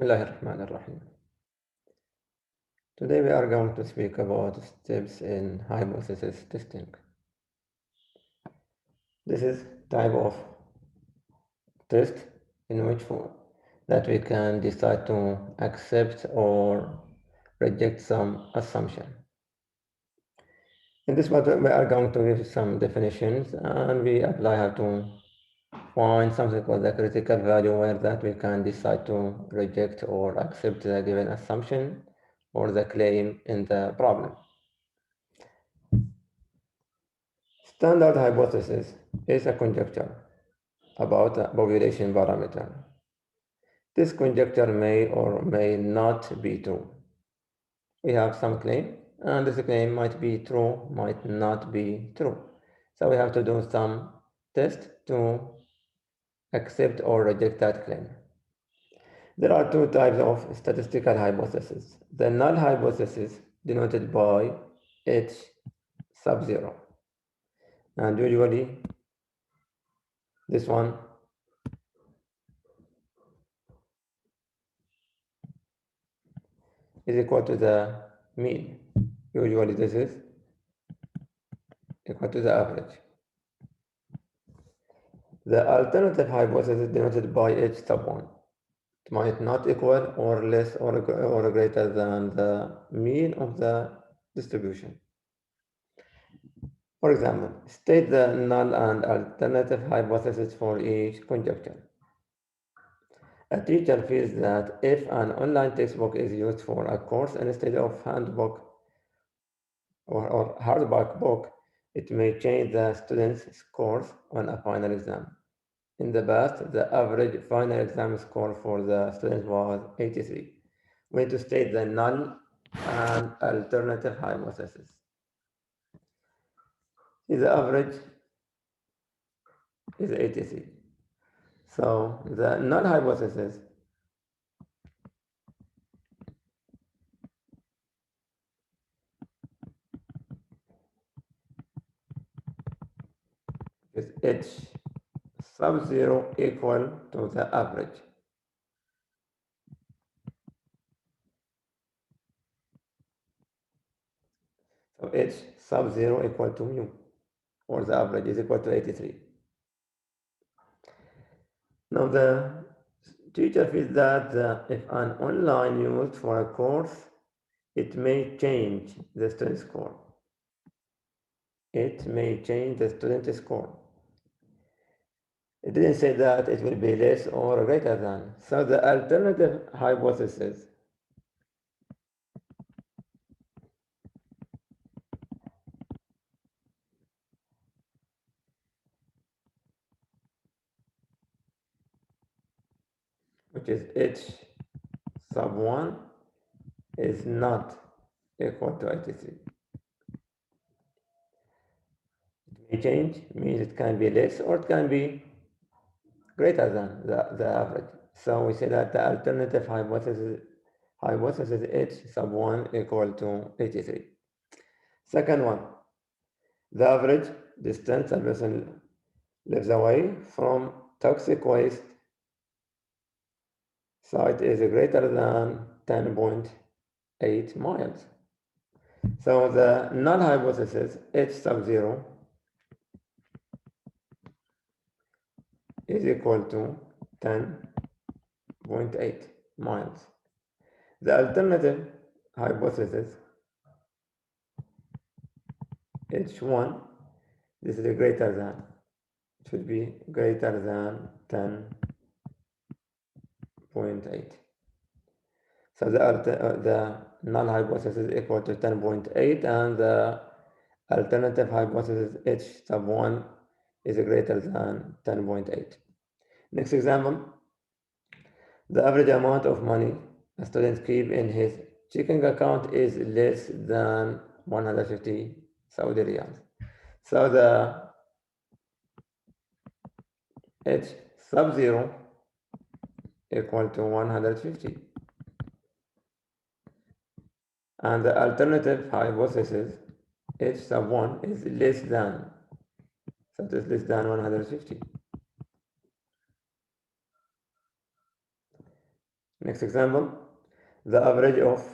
Bismillahirrahmanirrahim. Today we are going to speak about steps in hypothesis testing. This is type of test in which that we can decide to accept or reject some assumption. In this matter, we are going to give some definitions and we apply how to find something called the critical value where that we can decide to reject or accept the given assumption or the claim in the problem. Standard hypothesis is a conjecture about a population parameter. This conjecture may or may not be true. We have some claim, and this claim might be true, might not be true. So we have to do some test to accept or reject that claim. There are two types of statistical hypothesis. The null hypothesis, denoted by H sub 0. And usually, this one is equal to the mean. Usually this is equal to the average. The alternative hypothesis denoted by H sub 1. It might not equal or less or greater than the mean of the distribution. For example, state the null and alternative hypothesis for each conjecture. A teacher feels that if an online textbook is used for a course instead of handbook or hardback book, it may change the student's scores on a final exam. In the past, the average final exam score for the student was 83. We need to state the null and alternative hypothesis. The average is 83. So the null hypothesis is H sub 0 equal to the average. So H sub 0 equal to mu, or the average is equal to 83. Now the teacher feels that if an online used for a course, it may change the student score. It may change the student score. It didn't say that it will be less or greater than. So the alternative hypothesis which is H sub 1 is not equal to 83. It may change, means it can be less or it can be greater than the average. So we say that the alternative hypothesis H sub 1 equal to 83. Second one, the average distance a person lives away from toxic waste site is greater than 10.8 miles. So the null hypothesis H sub 0 is equal to 10.8 miles. The alternative hypothesis H1, this is greater than, should be greater than 10.8. So the null hypothesis is equal to 10.8 and the alternative hypothesis H sub 1 is greater than 10.8. Next example, the average amount of money a student keeps in his checking account is less than 150 Saudi riyals. So the H sub 0 equal to 150. And the alternative hypothesis H sub 1 is less than, so it is less than 150. Next example, the average of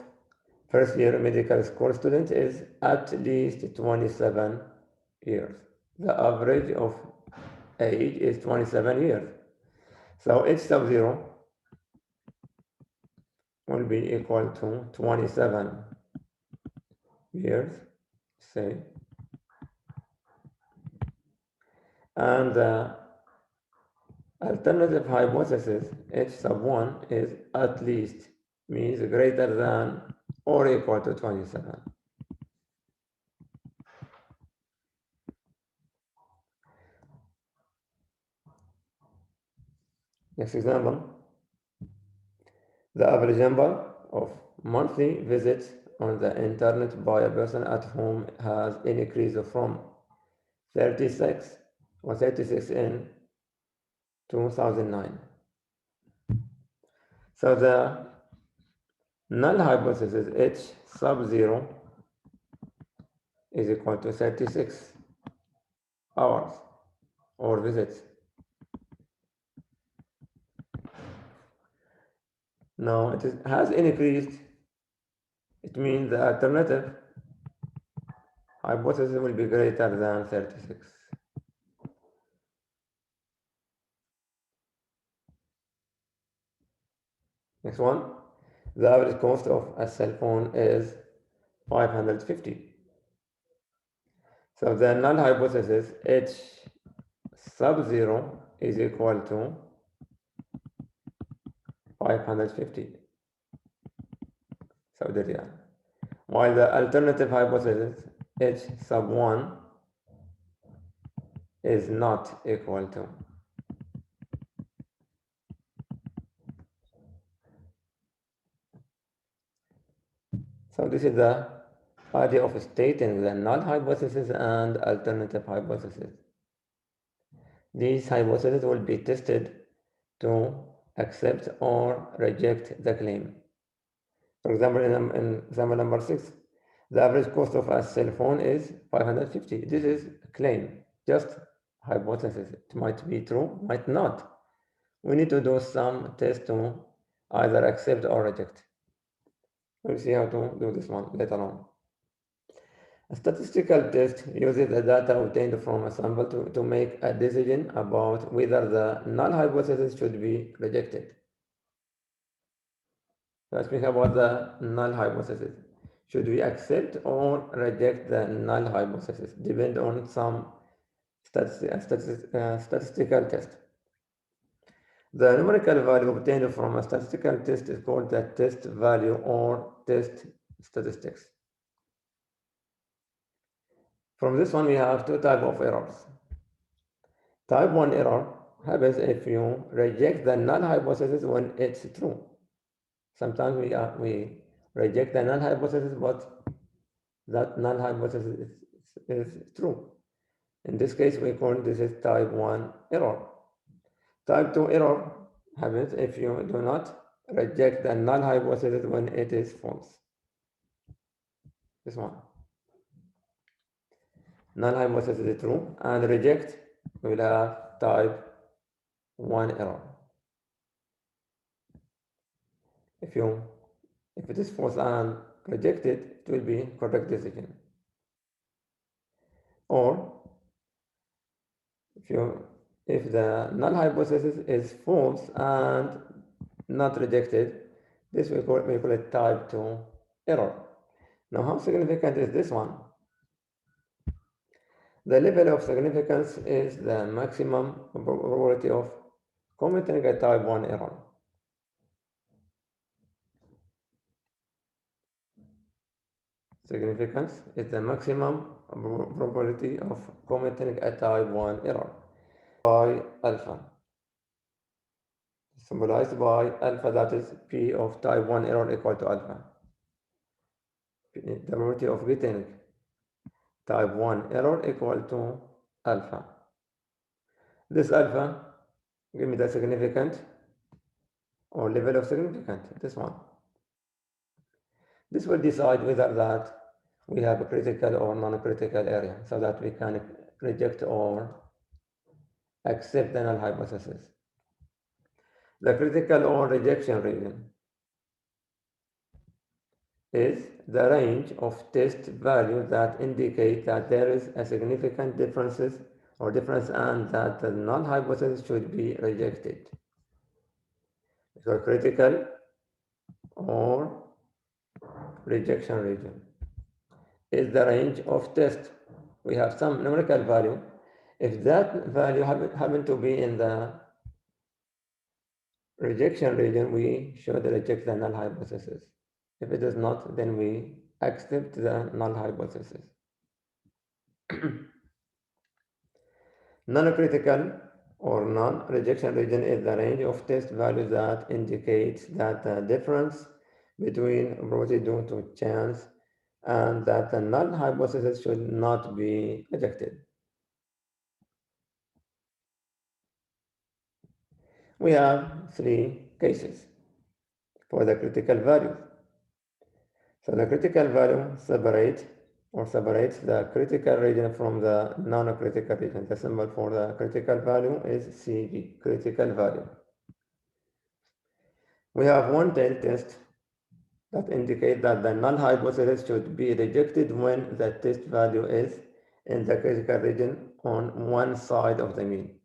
first year medical school student is at least 27 years. The average of age is 27 years. So h sub 0 will be equal to 27 years, say, and the alternative hypothesis h sub 1 is at least, means greater than or equal to 27. Next example, the average number of monthly visits on the internet by a person at home has increased from 36 in 2009. So the null hypothesis h sub 0 is equal to 36 hours or visits. Now it has increased. It means the alternative hypothesis will be greater than 36. Next one, the average cost of a cell phone is 550. So the null hypothesis h sub 0 is equal to 550 Saudi Riyal, while the alternative hypothesis h sub 1 is not equal to. So this is the idea of stating the null hypothesis and alternative hypothesis. These hypotheses will be tested to accept or reject the claim. For example, in example number 6, the average cost of a cell phone is 550. This is a claim, just hypothesis. It might be true, might not. We need to do some test to either accept or reject. We'll see how to do this one later on. A statistical test uses the data obtained from a sample to make a decision about whether the null hypothesis should be rejected. Let's speak about the null hypothesis. Should we accept or reject the null hypothesis? Depend on some statistical test. The numerical value obtained from a statistical test is called the test value or test statistics. From this one, we have two types of errors. Type 1 error happens if you reject the null hypothesis when it's true. Sometimes we reject the null hypothesis, but that null hypothesis is true. In this case, we call this is type 1 error. Type 2 error happens if you do not reject the null hypothesis when it is false. This one. Null hypothesis is true, and reject, we will have type 1 error. If it is false and rejected, it will be correct decision. Or if the null hypothesis is false and not rejected, this we call it type 2 error. Now, how significant is this one? The level of significance is the maximum probability of committing a type 1 error. Significance is the maximum probability of committing a type 1 error by alpha, symbolized by alpha, that is P of type 1 error equal to alpha. The probability of getting type 1 error equal to alpha. This alpha give me the significant or level of significance, this one. This will decide whether that we have a critical or non-critical area, so that we can reject or accept the null hypothesis. The critical or rejection region. is the range of test values that indicate that there is a significant difference and that the null hypothesis should be rejected. So critical or rejection region is the range of test. We have some numerical value. If that value happen to be in the rejection region, we should reject the null hypothesis. If it is not, then we accept the null hypothesis. Non-critical or non-rejection region is the range of test values that indicates that the difference between probability due to chance and that the null hypothesis should not be rejected. We have three cases for the critical values. So the critical value separates the critical region from the non-critical region. The symbol for the critical value is CV, critical value. We have one tail test that indicates that the null hypothesis should be rejected when the test value is in the critical region on one side of the mean,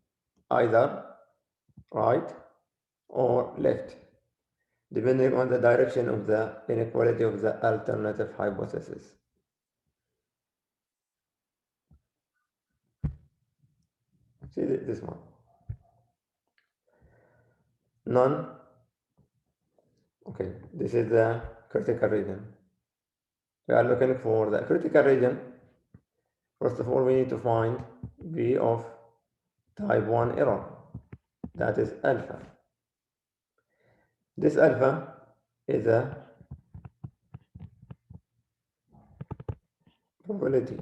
either right or left, depending on the direction of the inequality of the alternative hypothesis. See this one. None. Okay, this is the critical region. We are looking for the critical region. First of all, we need to find V of type 1 error, that is alpha. This alpha is a probability.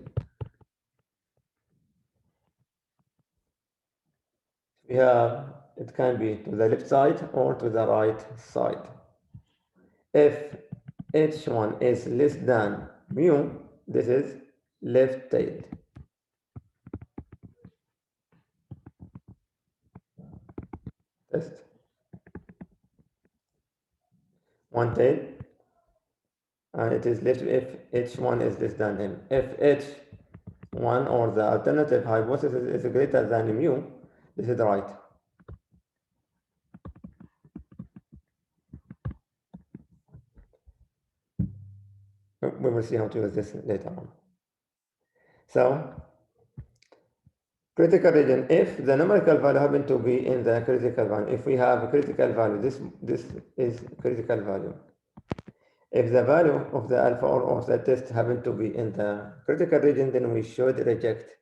We have, it can be to the left side or to the right side. If h1 is less than mu, this is left-tailed. Test. One tail, and it is left if h1 is less than m. If h1 or the alternative hypothesis is greater than mu, this is right. We will see how to use this later on. So, critical region, if the numerical value happen to be in the critical value, if we have a critical value, this is critical value. If the value of the alpha or of the test happen to be in the critical region, then we should reject.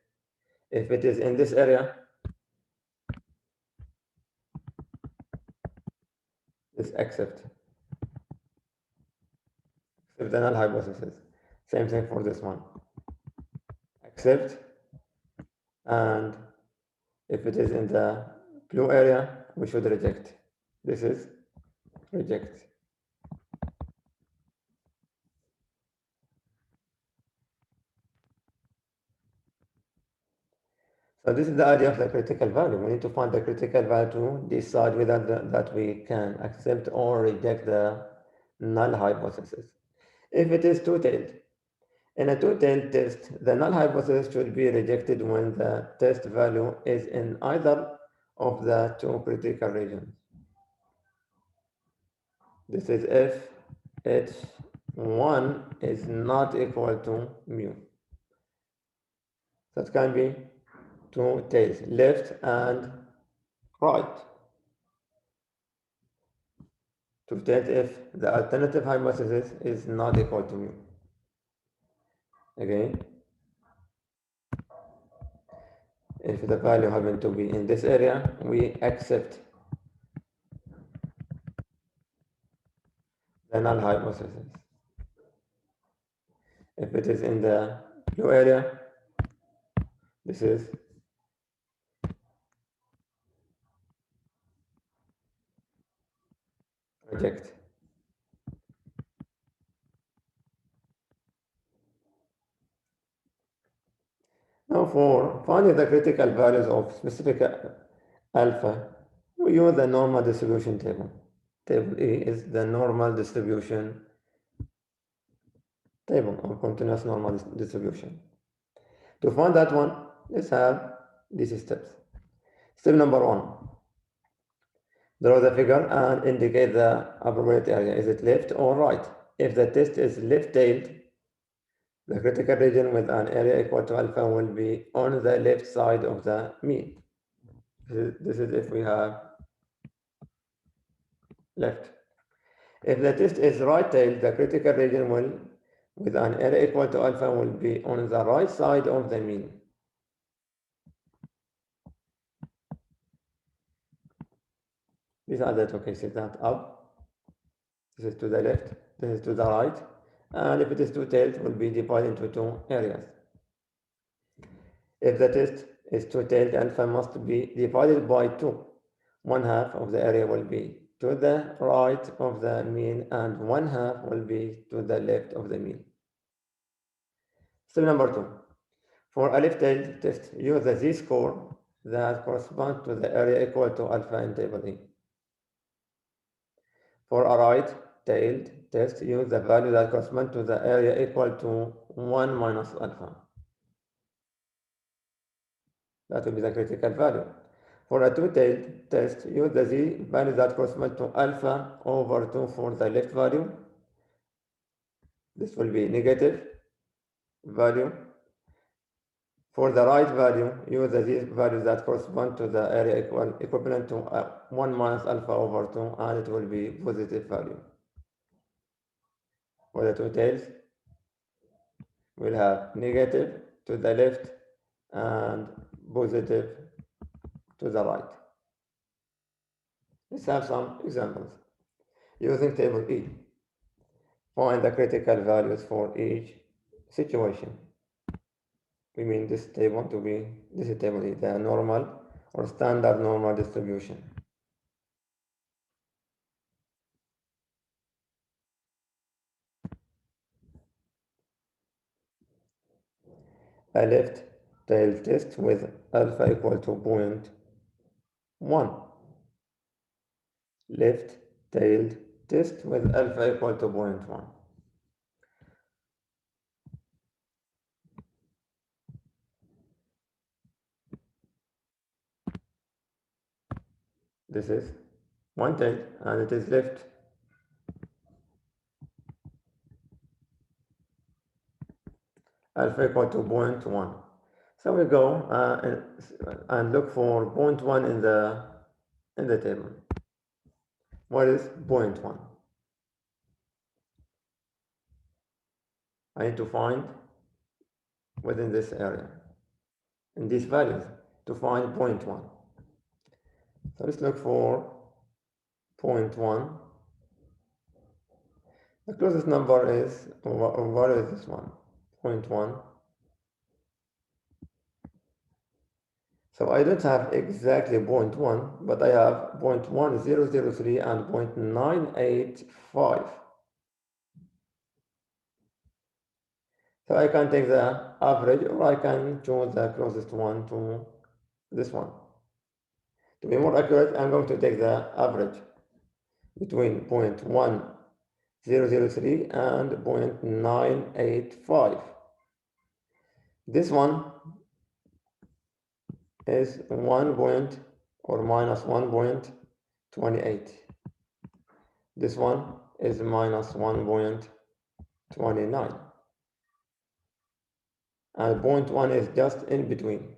If it is in this area, this accept. Accept the null hypothesis. Same thing for this one. Accept, and if it is in the blue area, we should reject. This is reject. So this is the idea of the critical value. We need to find the critical value to decide whether that we can accept or reject the null hypothesis. If it is two-tailed, in a two-tailed test, the null hypothesis should be rejected when the test value is in either of the two critical regions. This is if h1 is not equal to mu. That can be two tails, left and right. To test if the alternative hypothesis is not equal to mu. Again, if the value happen to be in this area, we accept the null hypothesis. If it is in the blue area, this is reject. Now for finding the critical values of specific alpha, we use the normal distribution table. Table E is the normal distribution table on continuous normal distribution. To find that one, let's have these steps. Step number 1. Draw the figure and indicate the appropriate area. Is it left or right? If the test is left-tailed, the critical region with an area equal to alpha will be on the left side of the mean. This is if we have left. If the test is right-tailed, the critical region with an area equal to alpha will be on the right side of the mean. These are the two cases, that up, this is to the left, this is to the right, and if it is two-tailed, it will be divided into two areas. If the test is two-tailed, alpha must be divided by 2. 1/2 of the area will be to the right of the mean, and 1/2 will be to the left of the mean. Step number 2. For a left-tailed test, use the z-score that corresponds to the area equal to alpha in table E. For a right-tailed test, use the value that corresponds to the area equal to 1 minus alpha. That will be the critical value. For a two-tailed test, use the z value that corresponds to alpha over 2 for the left value. This will be negative value. For the right value, use the z value that corresponds to the area equivalent to 1 minus alpha over 2, and it will be positive value. For the two tails, we'll have negative to the left and positive to the right. Let's have some examples. Using table E, find the critical values for each situation. We mean this table to be, this is table E, the normal or standard normal distribution. A left-tailed test with alpha equal to 0.1. Left-tailed test with alpha equal to 0.1. This is one tail and it is left. Alpha equal to 0.1. So we go and look for 0.1 in the table. What is 0.1? I need to find within this area, in these values, to find 0.1. So let's look for 0.1. The closest number is, what is this one? 0.1. So I don't have exactly 0.1, but I have 0.1003 and 0.985. So I can take the average, or I can choose the closest one to this one. To be more accurate, I'm going to take the average between 0.1003 and 0.985. This one is 1 point or minus 1.28. This one is minus 1.29. And 0.1 is just in between.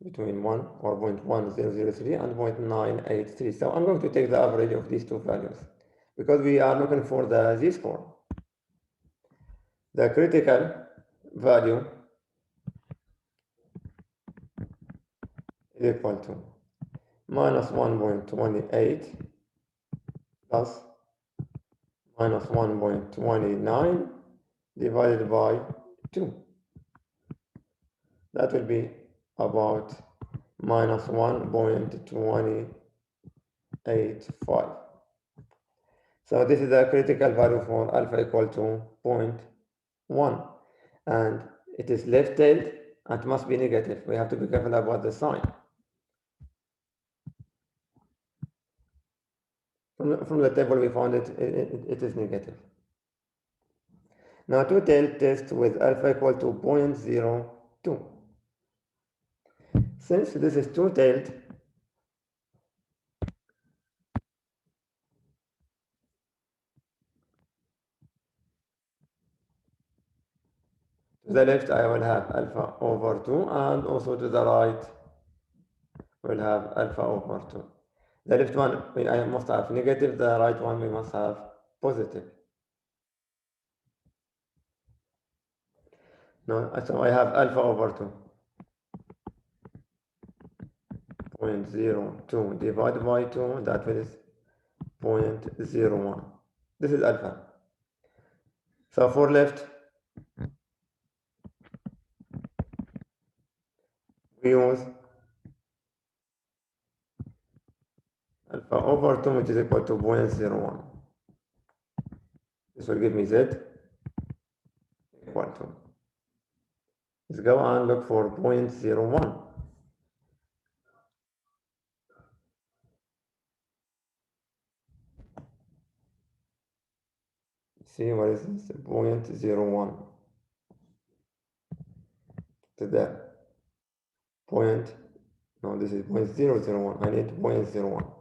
Between 1 or 0.1003 and 0.983. So I'm going to take the average of these two values because we are looking for the z-score. The critical value is equal to minus 1.28 plus minus 1.29 divided by 2. That will be about minus 1.285. So this is the critical value for alpha equal to 0.1. And it is left-tailed and must be negative. We have to be careful about the sign. From the table we found it is negative. Now two-tailed test with alpha equal to 0.02. Since this is two-tailed, to the left I will have alpha over 2, and also to the right we'll have alpha over 2. The left one I must have negative, the right one we must have positive. No, so I have alpha over 2. 0.02 divided by 2, that is 0.01. This is alpha. So for left, we use alpha over 2, which is equal to 0.01. This will give me z equal to. Let's go and look for 0.01. See what is this? 0.01. To there. No, this is 0.001. I need 0.01.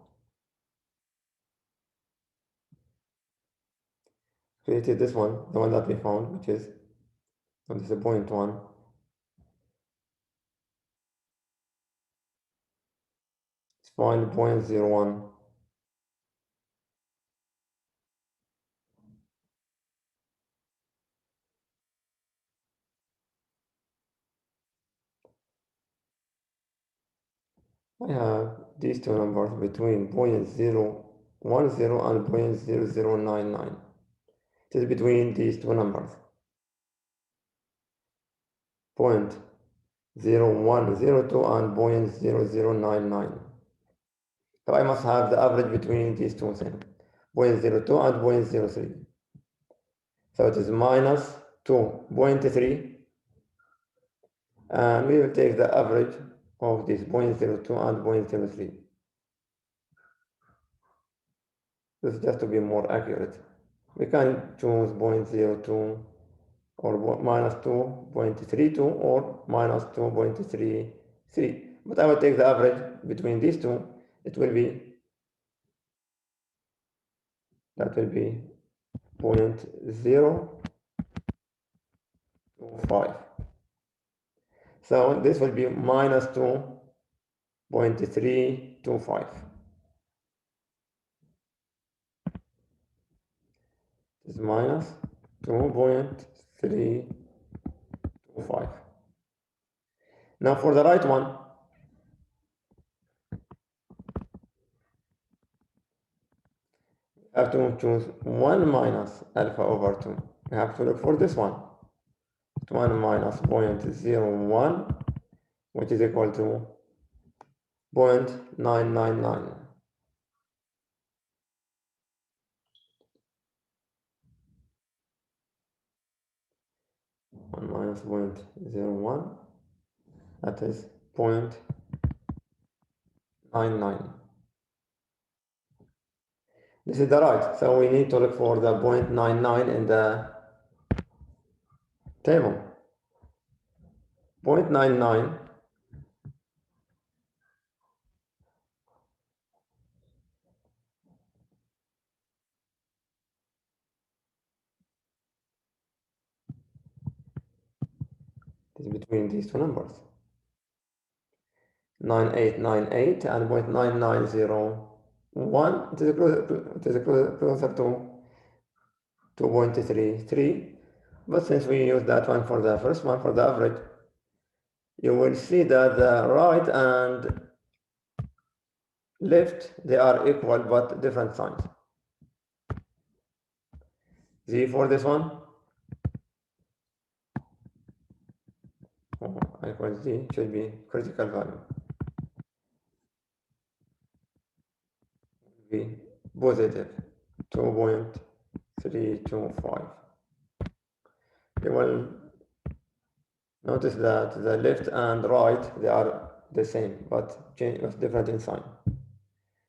Created this one, the one that we found, which is, this is 0.1. Let's find 0.01. I have these two numbers between 0.010 and 0.0099. It is between these two numbers. 0.0102 and 0.0099. So I must have the average between these two things, 0.02 and 0.03. So it is minus 2.3, and we will take the average of this 0.02 and 0.03. This is just to be more accurate. We can choose 0.02 or minus 2.32 or minus 2.33. But I will take the average between these two. That will be 0.025. So this will be minus 2.325. This is minus 2.325. Now for the right one, I have to choose 1 minus alpha over 2. I have to look for this one. 1 minus 0.01, which is equal to 0.999. Minus 0.01, that is 0.99. This is the right, so we need to look for the 0.99 in the table. 0.99 is between these two numbers. 9898 and 0.9901. It is closer to 2.33. But since we use that one for the first one, for the average, you will see that the right and left, they are equal but different signs. Z for this one, equal Z should be critical value. Be positive 2.325. You will notice that the left and right, they are the same, but different in sign.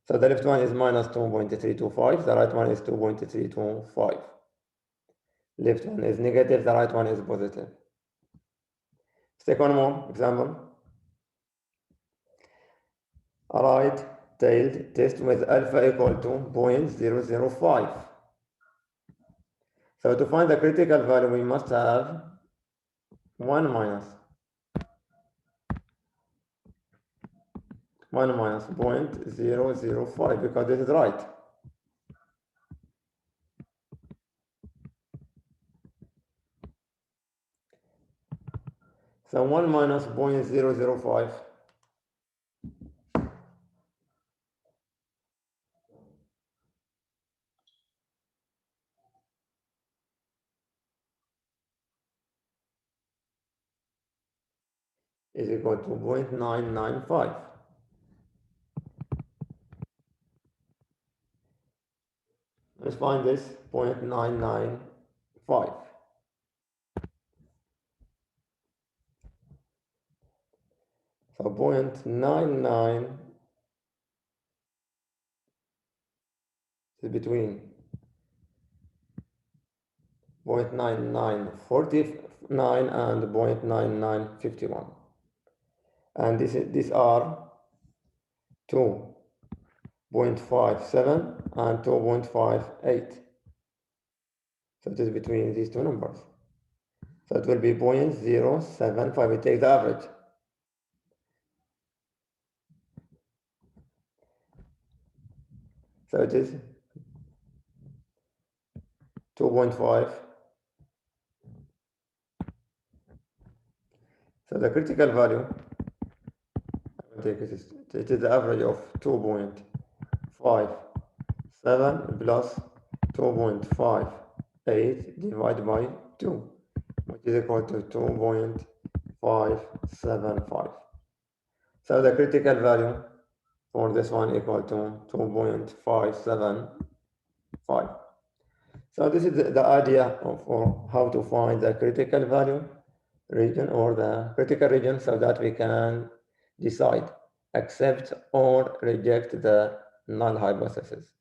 So the left one is minus 2.325, the right one is 2.325. Left one is negative, the right one is positive. Let's take one more example. A right-tailed test with alpha equal to 0.005. So to find the critical value, we must have 1 minus 0.005 because this is right. So 1 minus 0.005 is equal to 0.995. Let's find this 0.995. So 0.99 is between 0.9949 and 0.9951. And these are 2.57 and 2.58. So it is between these two numbers. So it will be 0.075. We take the average. So it is 2.5. So the critical value, it is the average of 2.57 plus 2.58 divided by 2, which is equal to 2.575. So the critical value for this one equal to 2.575. So this is the idea of how to find the critical value region or the critical region so that we can decide accept or reject the null hypothesis.